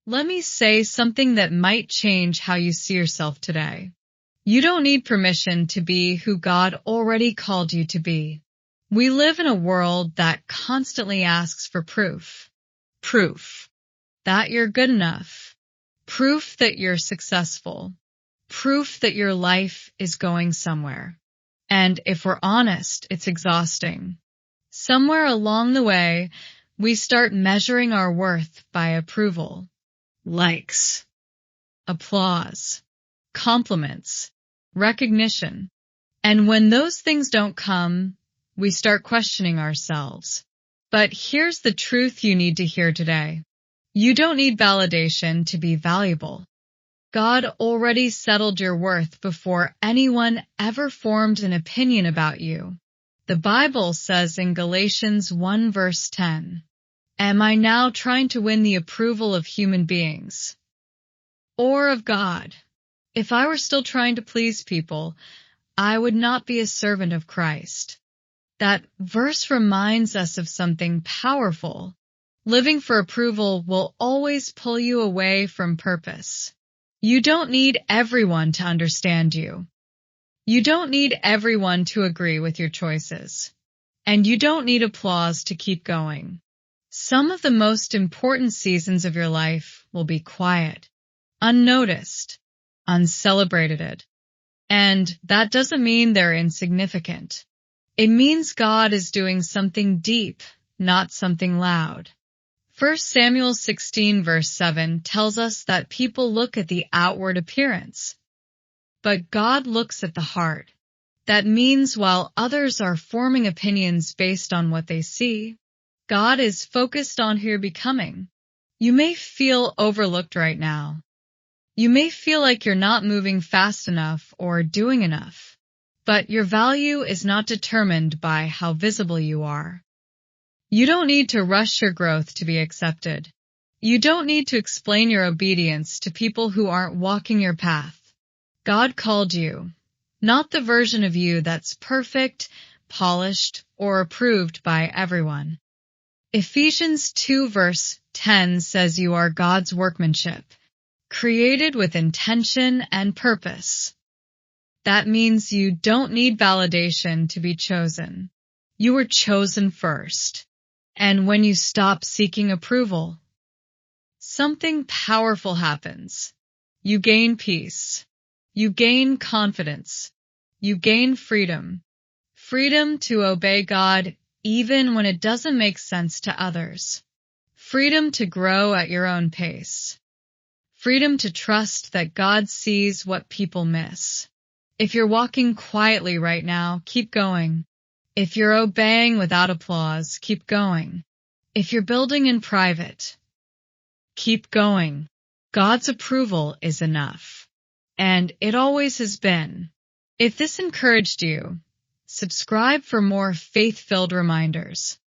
Let me say something that might change how you see yourself today. You don't need permission to be who God already called you to be. We live in a world that constantly asks for proof. Proof that you're good enough. Proof that you're successful. Proof that your life is going somewhere. And if we're honest, it's exhausting. Somewhere along the way, we start measuring our worth by approval, likes, applause, compliments, recognition. And when those things don't come, we start questioning ourselves. But here's the truth you need to hear today. You don't need validation to be valuable. God already settled your worth before anyone ever formed an opinion about you. The Bible says in Galatians 1 verse 10, "Am I now trying to win the approval of human beings or of God? If I were still trying to please people, I would not be a servant of Christ." That verse reminds us of something powerful. Living for approval will always pull you away from purpose. You don't need everyone to understand you. You don't need everyone to agree with your choices. And you don't need applause to keep going. Some of the most important seasons of your life will be quiet, unnoticed, uncelebrated. And that doesn't mean they're insignificant. It means God is doing something deep, not something loud. 1 Samuel 16 verse 7 tells us that people look at the outward appearance, but God looks at the heart. That means while others are forming opinions based on what they see, God is focused on who you're becoming. You may feel overlooked right now. You may feel like you're not moving fast enough or doing enough. But your value is not determined by how visible you are. You don't need to rush your growth to be accepted. You don't need to explain your obedience to people who aren't walking your path. God called you, not the version of you that's perfect, polished, or approved by everyone. Ephesians 2 verse 10 says you are God's workmanship, created with intention and purpose. That means you don't need validation to be chosen. You were chosen first. And when you stop seeking approval, something powerful happens. You gain peace. You gain confidence. You gain freedom. Freedom to obey God even when it doesn't make sense to others. Freedom to grow at your own pace. Freedom to trust that God sees what people miss. If you're walking quietly right now, keep going. If you're obeying without applause, keep going. If you're building in private, keep going. God's approval is enough. And it always has been. If this encouraged you, subscribe for more faith-filled reminders.